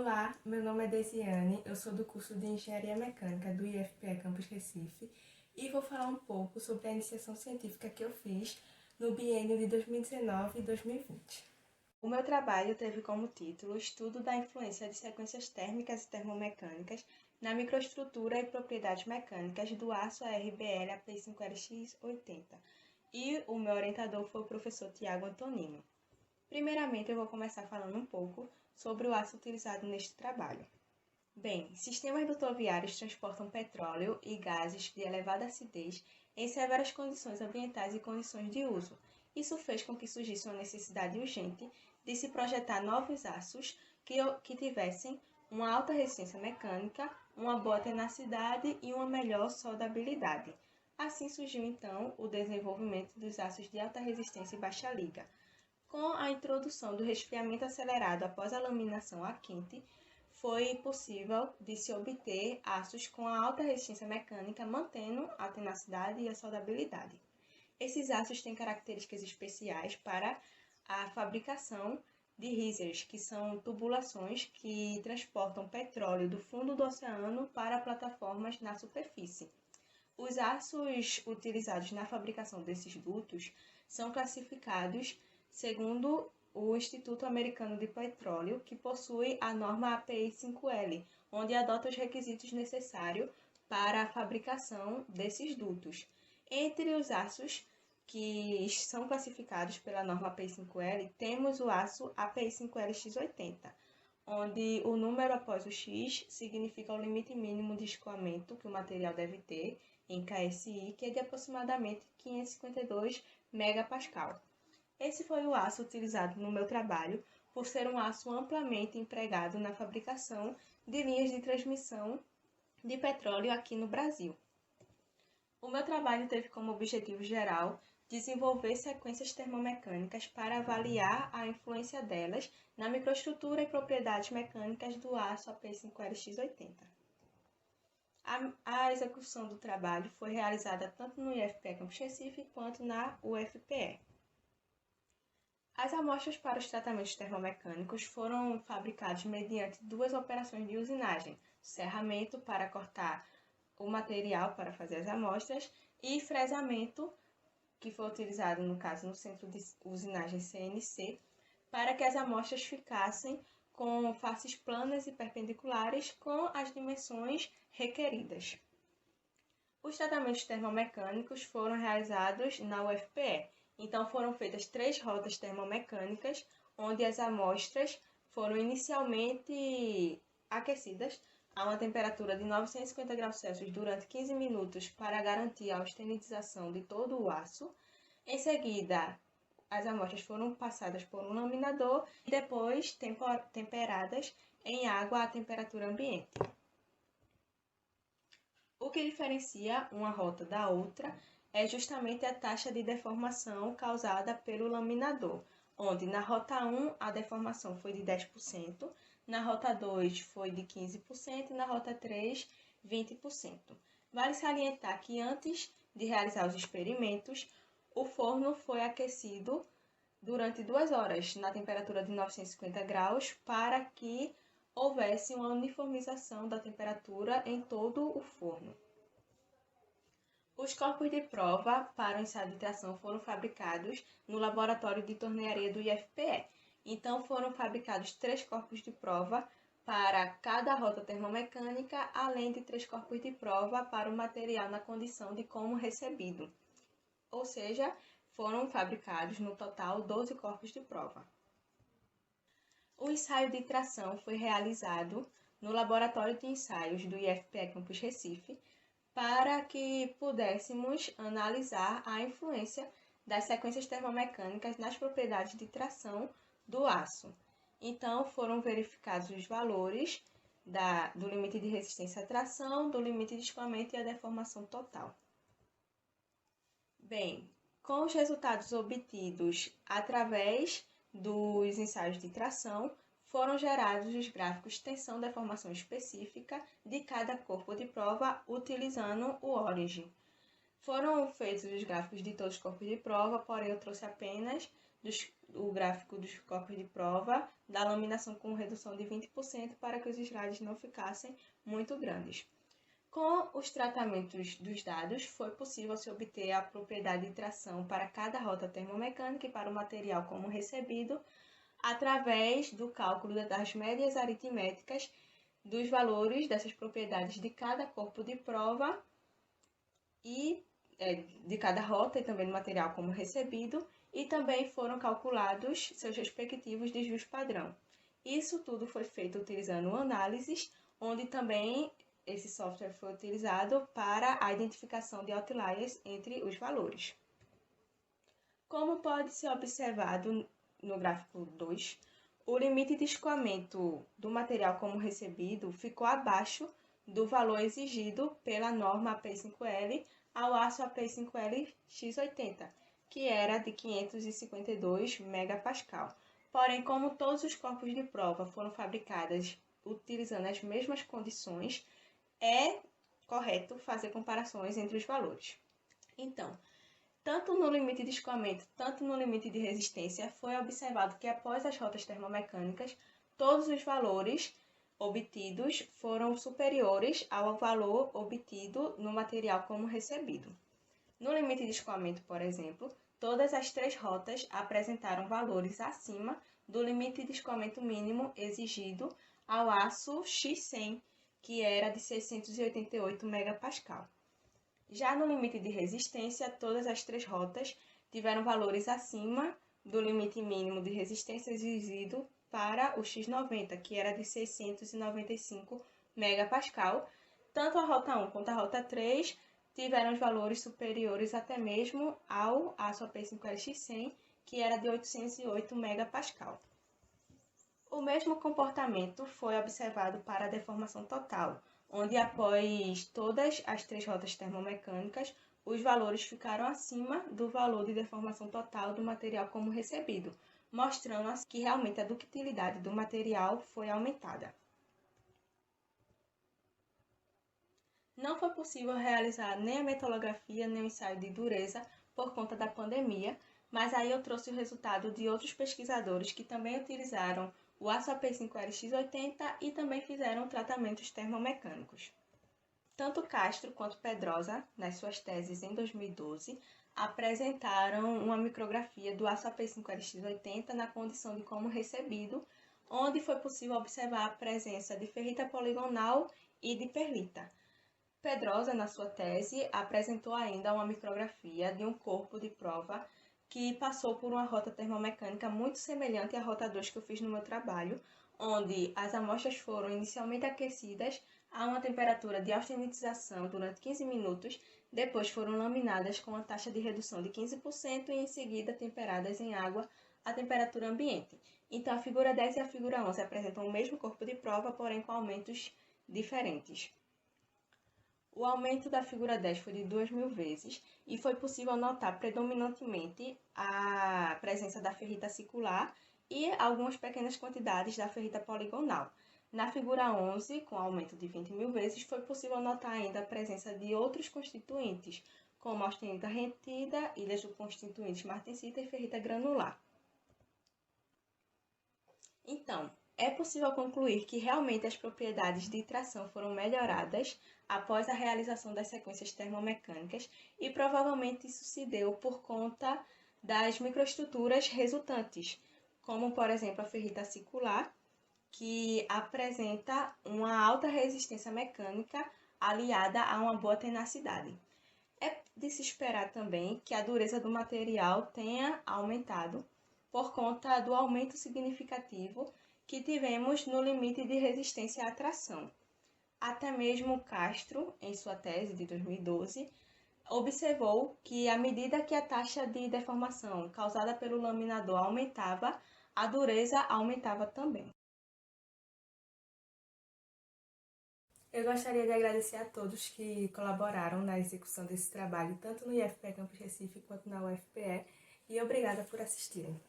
Olá, meu nome é Desiane, eu sou do curso de Engenharia Mecânica do IFPE Campus Recife e vou falar um pouco sobre a iniciação científica que eu fiz no biênio de 2019 e 2020. O meu trabalho teve como título Estudo da influência de sequências térmicas e termomecânicas na microestrutura e propriedades mecânicas do aço ARBL API5LX80 e o meu orientador foi o professor Tiago Antonino. Primeiramente, eu vou começar falando um pouco sobre o aço utilizado neste trabalho. Bem, sistemas rodoviários transportam petróleo e gases de elevada acidez em severas condições ambientais e condições de uso. Isso fez com que surgisse uma necessidade urgente de se projetar novos aços que tivessem uma alta resistência mecânica, uma boa tenacidade e uma melhor soldabilidade. Assim surgiu então o desenvolvimento dos aços de alta resistência e baixa liga. Com a introdução do resfriamento acelerado após a laminação a quente, foi possível de se obter aços com alta resistência mecânica, mantendo a tenacidade e a soldabilidade. Esses aços têm características especiais para a fabricação de risers, que são tubulações que transportam petróleo do fundo do oceano para plataformas na superfície. Os aços utilizados na fabricação desses dutos são classificados segundo o Instituto Americano de Petróleo, que possui a norma API5L, onde adota os requisitos necessários para a fabricação desses dutos. Entre os aços que são classificados pela norma API5L, temos o aço API5LX80, onde o número após o X significa o limite mínimo de escoamento que o material deve ter em KSI, que é de aproximadamente 552 MPa. Esse foi o aço utilizado no meu trabalho, por ser um aço amplamente empregado na fabricação de linhas de transmissão de petróleo aqui no Brasil. O meu trabalho teve como objetivo geral desenvolver sequências termomecânicas para avaliar a influência delas na microestrutura e propriedades mecânicas do aço AP5LX80. A execução do trabalho foi realizada tanto no IFPE Campus Recife quanto na UFPE. As amostras para os tratamentos termomecânicos foram fabricadas mediante duas operações de usinagem: serramento para cortar o material para fazer as amostras e fresamento, que foi utilizado no caso no centro de usinagem CNC, para que as amostras ficassem com faces planas e perpendiculares com as dimensões requeridas. Os tratamentos termomecânicos foram realizados na UFPE, então foram feitas 3 rodas termomecânicas, onde as amostras foram inicialmente aquecidas a uma temperatura de 950 graus Celsius durante 15 minutos para garantir a austenização de todo o aço. Em seguida, as amostras foram passadas por um laminador e depois temperadas em água à temperatura ambiente. O que diferencia uma rota da outra é justamente a taxa de deformação causada pelo laminador, onde na rota 1 a deformação foi de 10%, na rota 2 foi de 15% e na rota 3, 20%. Vale salientar que antes de realizar os experimentos, o forno foi aquecido durante 2 horas na temperatura de 950 graus para que houvesse uma uniformização da temperatura em todo o forno. Os corpos de prova para o ensaio de tração foram fabricados no laboratório de tornearia do IFPE. Então foram fabricados 3 corpos de prova para cada rota termomecânica, além de 3 corpos de prova para o material na condição de como recebido. Ou seja, foram fabricados no total 12 corpos de prova. O ensaio de tração foi realizado no laboratório de ensaios do IFPE Campus Recife, para que pudéssemos analisar a influência das sequências termomecânicas nas propriedades de tração do aço. Então, foram verificados os valores do limite de resistência à tração, do limite de escoamento e a deformação total. Bem, com os resultados obtidos através dos ensaios de tração, foram gerados os gráficos tensão-deformação específica de cada corpo de prova utilizando o Origin. Foram feitos os gráficos de todos os corpos de prova, porém eu trouxe apenas o gráfico dos corpos de prova da laminação com redução de 20% para que os slides não ficassem muito grandes. Com os tratamentos dos dados, foi possível se obter a propriedade de tração para cada rota termomecânica e para o material como recebido, através do cálculo das médias aritméticas dos valores dessas propriedades de cada corpo de prova e de cada rota e também do material como recebido, e também foram calculados seus respectivos desvios padrão. Isso tudo foi feito utilizando análises, onde também esse software foi utilizado para a identificação de outliers entre os valores. Como pode ser observado no gráfico 2, o limite de escoamento do material como recebido ficou abaixo do valor exigido pela norma AP5L ao aço AP5L X80, que era de 552 MPa. Porém, como todos os corpos de prova foram fabricados utilizando as mesmas condições, é correto fazer comparações entre os valores. Então, tanto no limite de escoamento, tanto no limite de resistência, foi observado que após as rotas termomecânicas, todos os valores obtidos foram superiores ao valor obtido no material como recebido. No limite de escoamento, por exemplo, todas as 3 rotas apresentaram valores acima do limite de escoamento mínimo exigido ao aço X100, que era de 688 MPa. Já no limite de resistência, todas as 3 rotas tiveram valores acima do limite mínimo de resistência exigido para o X90, que era de 695 MPa. Tanto a rota 1 quanto a rota 3 tiveram os valores superiores até mesmo ao aço AP5LX100, que era de 808 MPa. O mesmo comportamento foi observado para a deformação total, onde após todas as 3 rotas termomecânicas, os valores ficaram acima do valor de deformação total do material como recebido, mostrando que realmente a ductilidade do material foi aumentada. Não foi possível realizar nem a metalografia nem o ensaio de dureza por conta da pandemia, mas aí eu trouxe o resultado de outros pesquisadores que também utilizaram o aço AP5LX80 e também fizeram tratamentos termomecânicos. Tanto Castro quanto Pedrosa, nas suas teses em 2012, apresentaram uma micrografia do aço AP5LX80 na condição de como recebido, onde foi possível observar a presença de ferrita poligonal e de perlita. Pedrosa, na sua tese, apresentou ainda uma micrografia de um corpo de prova que passou por uma rota termomecânica muito semelhante à rota 2 que eu fiz no meu trabalho, onde as amostras foram inicialmente aquecidas a uma temperatura de austenitização durante 15 minutos, depois foram laminadas com uma taxa de redução de 15% e em seguida temperadas em água à temperatura ambiente. Então, a figura 10 e a figura 11 apresentam o mesmo corpo de prova, porém com aumentos diferentes. O aumento da figura 10 foi de 2.000 vezes e foi possível notar predominantemente a presença da ferrita acicular e algumas pequenas quantidades da ferrita poligonal. Na figura 11, com aumento de 20.000 vezes, foi possível notar ainda a presença de outros constituintes, como a austenita retida, ilhas do constituinte martensita e ferrita granular. Então, é possível concluir que realmente as propriedades de tração foram melhoradas após a realização das sequências termomecânicas e provavelmente isso se deu por conta das microestruturas resultantes, como por exemplo a ferrita acicular, que apresenta uma alta resistência mecânica aliada a uma boa tenacidade. É de se esperar também que a dureza do material tenha aumentado por conta do aumento significativo que tivemos no limite de resistência à tração. Até mesmo Castro, em sua tese de 2012, observou que à medida que a taxa de deformação causada pelo laminador aumentava, a dureza aumentava também. Eu gostaria de agradecer a todos que colaboraram na execução desse trabalho, tanto no IFPE Campus Recife quanto na UFPE, e obrigada por assistirem.